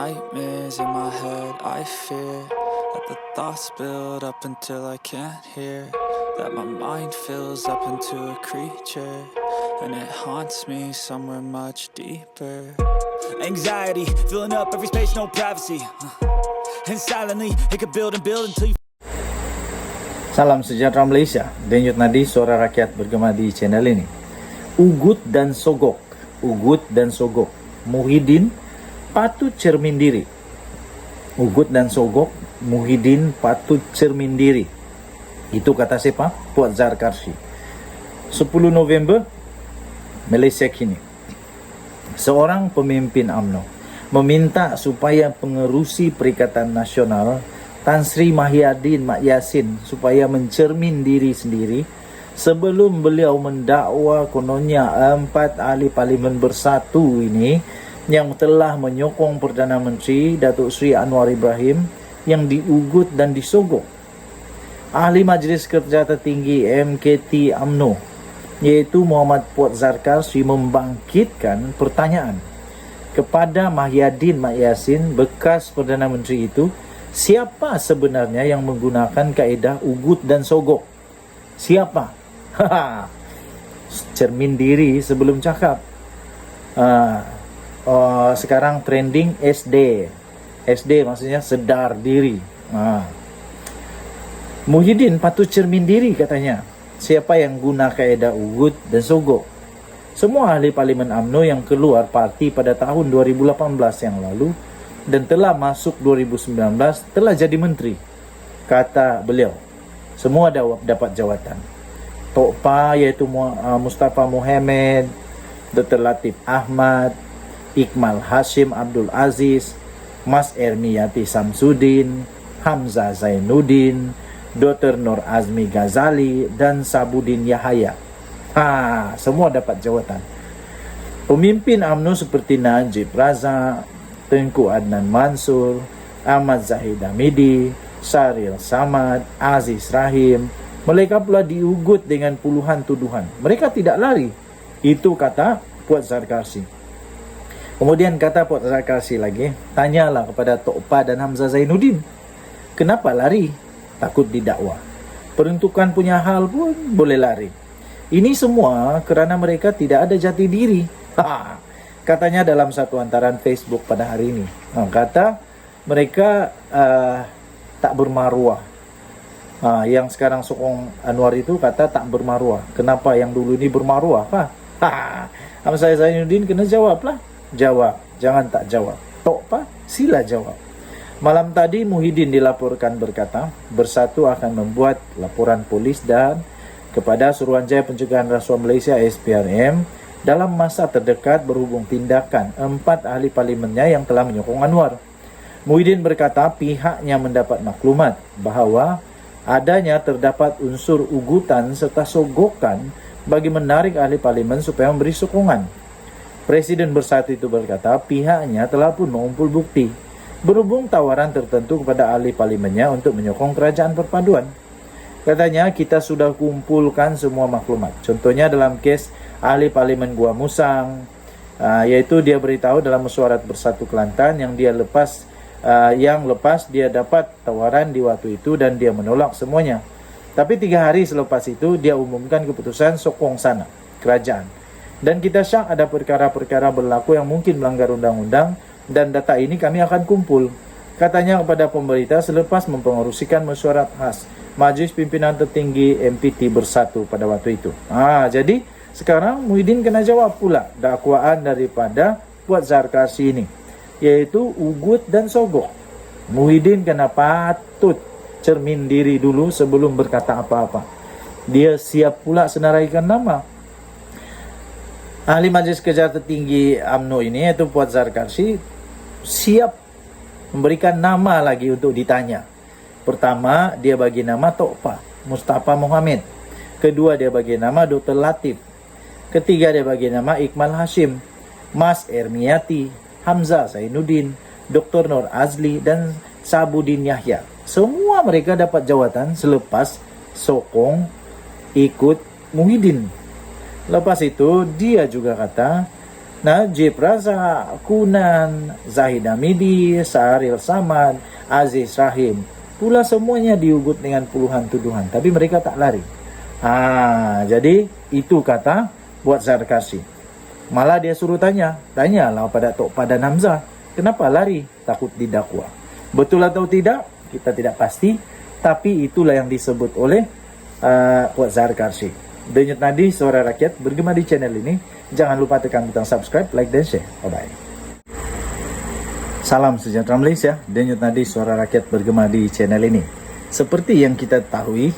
nightmares in my head, I fear that the thoughts build up until I can't hear, that my mind fills up into a creature, and it haunts me somewhere much deeper. Anxiety, filling up every space, no privacy, and silently, it could build and build until you... Salam sejahtera Malaysia, denyut nadi suara rakyat bergema di channel ini. Ugut dan sogok, Muhyiddin patut cermin diri. Ugut dan sogok, Muhyiddin patut cermin diri. Itu kata siapa? Puan Zarkarshi. 10 November, Malaysia kini. Seorang pemimpin UMNO meminta supaya pengerusi Perikatan Nasional Tan Sri Mahyadin Mak Yassin supaya mencermin diri sendiri sebelum beliau mendakwa kononnya 4 ahli parlimen bersatu ini yang telah menyokong Perdana Menteri Datuk Seri Anwar Ibrahim yang diugut dan disogok. Ahli Majlis Kerja Tertinggi MKT UMNO iaitu Muhammad Puan Zarkarshi membangkitkan pertanyaan kepada Mahyadin Mak Yassin, bekas Perdana Menteri itu, siapa sebenarnya yang menggunakan kaedah ugut dan sogok? Siapa? Cermin diri sebelum cakap. Sekarang trending SD. SD maksudnya sedar diri. Muhyiddin patut cermin diri katanya. Siapa yang guna kaedah ugut dan sogok? Semua ahli parlimen UMNO yang keluar parti pada tahun 2018 yang lalu dan telah masuk 2019 telah jadi menteri. Kata beliau, semua dapat jawatan. Tok Pa iaitu Mustafa Mohamed, Dr. Latif Ahmad, Iqmal Hashim Abdul Aziz, Mas Ermiyati Samsudin, Hamzah Zainuddin, Dr. Nur Azmi Ghazali dan Sabudin Yahaya. Semua dapat jawatan. Pemimpin UMNO seperti Najib Razak, Tengku Adnan Mansur, Ahmad Zahid Hamidi, Syaril Samad, Aziz Rahim, mereka pula diugut dengan puluhan tuduhan. Mereka tidak lari. Itu kata Puan Zarkarshi. Kemudian kata Puan Zarkarshi lagi, tanyalah kepada Tok Pa dan Hamzah Zainuddin, kenapa lari? Takut didakwa. Peruntukan punya hal pun boleh lari. Ini semua kerana mereka tidak ada jati diri. Katanya dalam satu hantaran Facebook pada hari ini. Kata mereka tak bermaruah. Yang sekarang sokong Anwar itu kata tak bermaruah. Kenapa yang dulu ini bermaruah? Hamzah Zainuddin kena jawablah. Jawab, jangan tak jawab. Tok Pa, sila jawab. Malam tadi Muhyiddin dilaporkan berkata, Bersatu akan membuat laporan polis dan kepada Suruhanjaya Pencegahan Rasuah Malaysia SPRM dalam masa terdekat berhubung tindakan 4 ahli parlimennya yang telah menyokong Anwar. Muhyiddin berkata pihaknya mendapat maklumat bahawa adanya terdapat unsur ugutan serta sogokan bagi menarik ahli parlimen supaya memberi sokongan. Presiden Bersatu itu berkata pihaknya telah pun mengumpul bukti berhubung tawaran tertentu kepada ahli parlimennya untuk menyokong kerajaan perpaduan. Katanya kita sudah kumpulkan semua maklumat. Contohnya dalam kes ahli parlimen Gua Musang, iaitu dia beritahu dalam mesyuarat Bersatu Kelantan yang lepas dia dapat tawaran di waktu itu dan dia menolak semuanya. Tapi 3 hari selepas itu dia umumkan keputusan sokong sana kerajaan. Dan kita syak ada perkara-perkara berlaku yang mungkin melanggar undang-undang dan data ini kami akan kumpul. Katanya kepada pemerintah selepas mempengerusikan mesyuarat khas Majlis Pimpinan Tertinggi MPT Bersatu pada waktu itu. Jadi sekarang Muhyiddin kena jawab pula dakwaan daripada Puan Zarkarshi ini, yaitu ugut dan sogok. Muhyiddin kena patut cermin diri dulu sebelum berkata apa-apa. Dia siap pula senaraikan nama. Ahli Majlis Kerja Tertinggi UMNO ini iaitu Puan Zarkarshi siap memberikan nama lagi untuk ditanya. Pertama, dia bagi nama Tok Pa, Mustafa Mohamed. Kedua, dia bagi nama Dr. Latif. Ketiga, dia bagi nama Iqmal Hashim, Mas Ermiyati, Hamzah Zainuddin, Dr. Nur Azli dan Sabudin Yahya. Semua mereka dapat jawatan selepas sokong ikut Muhyiddin. Lepas itu, dia juga kata Najib Razak, Kunan, Zahid Hamidi, Sahril Samad, Aziz Rahim. Pula semuanya diugut dengan puluhan tuduhan. Tapi mereka tak lari. Jadi itu kata buat Zarkasi. Malah dia suruh tanyalah pada Tok Padan Hamzah. Kenapa lari? Takut didakwa. Betul atau tidak? Kita tidak pasti. Tapi itulah yang disebut oleh Puat Zarkasi. Denyut Nadi Suara Rakyat bergema di channel ini. Jangan lupa tekan butang subscribe, like, dan share. Bye-bye. Salam sejahtera Malaysia. Denyut Nadi Suara Rakyat bergema di channel ini. Seperti yang kita ketahui,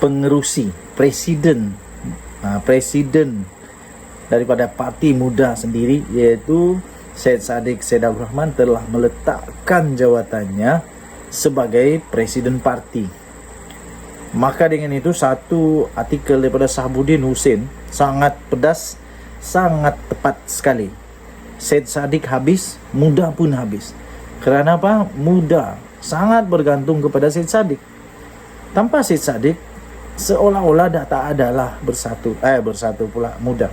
pengerusi, presiden daripada Parti Muda sendiri, iaitu Syed Saddiq Syed Abdul Rahman, telah meletakkan jawatannya sebagai presiden parti. Maka dengan itu satu artikel daripada Sahabuddin Hussein sangat pedas, sangat tepat sekali. Syed Saddiq habis, Muda pun habis. Kerana apa? Muda sangat bergantung kepada Syed Saddiq. Tanpa Syed Saddiq, seolah-olah dah tak adalah bersatu pula Muda.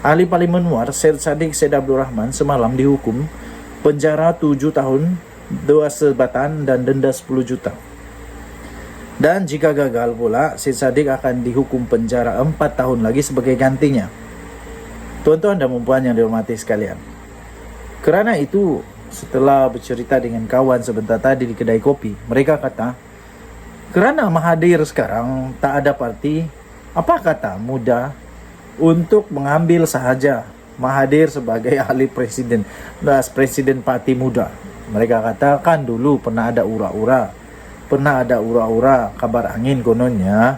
Ahli Parlimen Muar Syed Saddiq Syed Abdul Rahman semalam dihukum penjara 7 tahun, 2 sebatan dan denda 10 juta. Dan jika gagal pula, Syed Saddiq akan dihukum penjara 4 tahun lagi sebagai gantinya. Tuan-tuan dan puan yang dihormati sekalian. Kerana itu, setelah bercerita dengan kawan sebentar tadi di kedai kopi, mereka kata, kerana Mahathir sekarang tak ada parti, apa kata Muda untuk mengambil sahaja Mahathir sebagai ahli presiden Parti Muda? Mereka kata, kan dulu pernah ada ura-ura kabar angin kononnya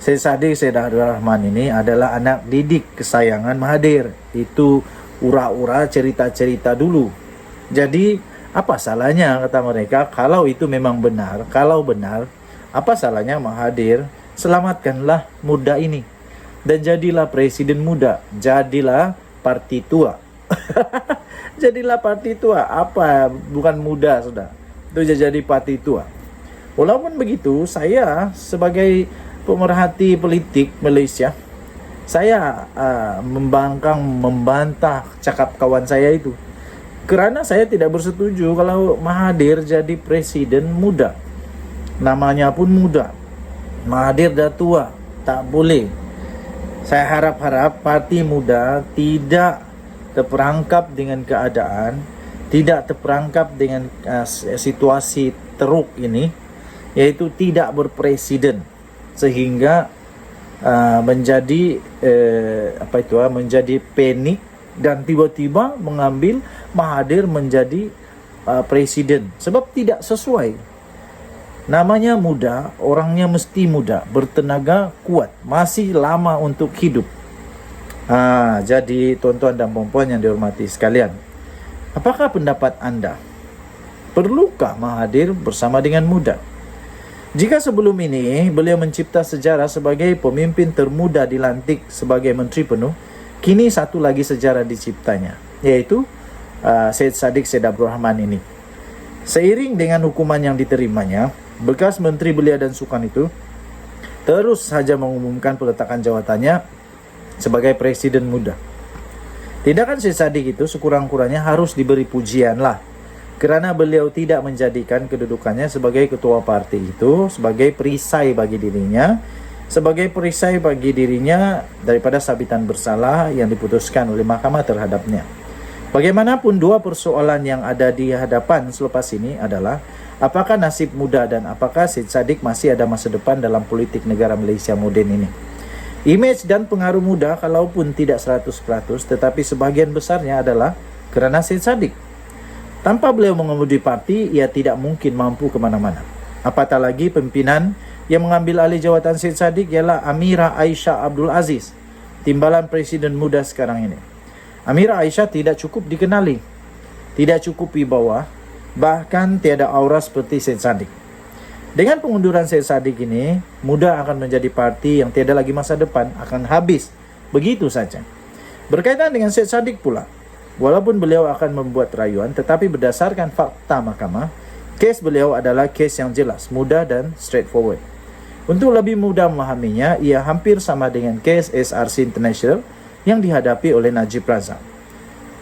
Syed Saddiq Syed Abdul Rahman ini adalah anak didik kesayangan Mahathir. Itu ura-ura cerita-cerita dulu. Jadi apa salahnya, kata mereka, kalau itu memang benar, apa salahnya Mahathir selamatkanlah Muda ini dan jadilah presiden muda, jadilah parti tua. Jadilah parti tua, apa bukan muda sudah, itu jadi parti tua. Walaupun begitu, saya sebagai pemerhati politik Malaysia, saya membantah cakap kawan saya itu. Kerana saya tidak bersetuju kalau Mahathir jadi presiden muda. Namanya pun muda. Mahathir dah tua, tak boleh. Saya harap Parti Muda tidak terperangkap dengan keadaan, tidak terperangkap dengan situasi teruk ini, yaitu tidak berpresiden, sehingga menjadi menjadi panik dan tiba-tiba mengambil Mahathir menjadi presiden, sebab tidak sesuai. Namanya muda, orangnya mesti muda, bertenaga kuat, masih lama untuk hidup. Jadi tuan-tuan dan puan-puan yang dihormati sekalian, apakah pendapat anda? Perlukah Mahathir bersama dengan Muda? Jika sebelum ini beliau mencipta sejarah sebagai pemimpin termuda dilantik sebagai menteri penuh, kini satu lagi sejarah diciptanya, yaitu Syed Saddiq Syed Abdul Rahman ini. Seiring dengan hukuman yang diterimanya, bekas Menteri Belia dan Sukan itu terus saja mengumumkan peletakan jawatannya sebagai Presiden Muda. Tindakan Syed Saddiq itu sekurang-kurangnya harus diberi pujian lah, kerana beliau tidak menjadikan kedudukannya sebagai ketua parti itu sebagai perisai bagi dirinya, daripada sabitan bersalah yang diputuskan oleh mahkamah terhadapnya. Bagaimanapun, dua persoalan yang ada di hadapan selepas ini adalah apakah nasib Muda dan apakah Syed Saddiq masih ada masa depan dalam politik negara Malaysia moden ini. Imej dan pengaruh Muda kalaupun tidak 100%, tetapi sebahagian besarnya adalah kerana Syed Saddiq. Tanpa beliau mengemudi parti, ia tidak mungkin mampu ke mana-mana. Apatah lagi pimpinan yang mengambil alih jawatan Syed Saddiq ialah Amira Aisyah Abdul Aziz, timbalan Presiden Muda sekarang ini. Amira Aisyah tidak cukup dikenali, tidak cukup wibawa, bahkan tiada aura seperti Syed Saddiq. Dengan pengunduran Syed Saddiq ini, Muda akan menjadi parti yang tiada lagi masa depan, akan habis begitu saja. Berkaitan dengan Syed Saddiq pula, walaupun beliau akan membuat rayuan, tetapi berdasarkan fakta mahkamah, kes beliau adalah kes yang jelas, mudah dan straightforward. Untuk lebih mudah memahaminya, ia hampir sama dengan kes SRC International yang dihadapi oleh Najib Razak.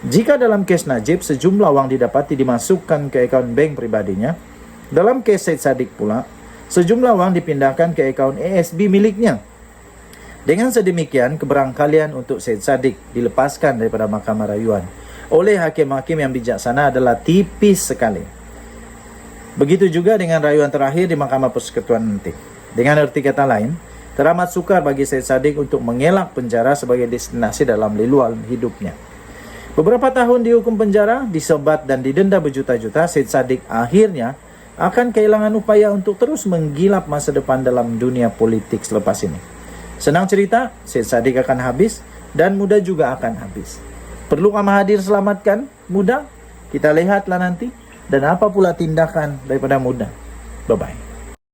Jika dalam kes Najib, sejumlah wang didapati dimasukkan ke akaun bank pribadinya, dalam kes Syed Saddiq pula, sejumlah wang dipindahkan ke akaun ASB miliknya. Dengan sedemikian, keberangkalian untuk Syed Saddiq dilepaskan daripada mahkamah rayuan oleh hakim-hakim yang bijaksana adalah tipis sekali. Begitu juga dengan rayuan terakhir di Mahkamah Persekutuan nanti. Dengan arti kata lain, teramat sukar bagi Syed Saddiq untuk mengelak penjara sebagai destinasi dalam leluhur hidupnya. Beberapa tahun dihukum penjara, disebat dan didenda berjuta-juta, Syed Saddiq akhirnya akan kehilangan upaya untuk terus menggilap masa depan dalam dunia politik selepas ini. Senang cerita, Syed Saddiq akan habis dan Muda juga akan habis. Perlukah Mahathir selamatkan Muda? Kita lihatlah nanti. Dan apa pula tindakan daripada Muda? Bye-bye.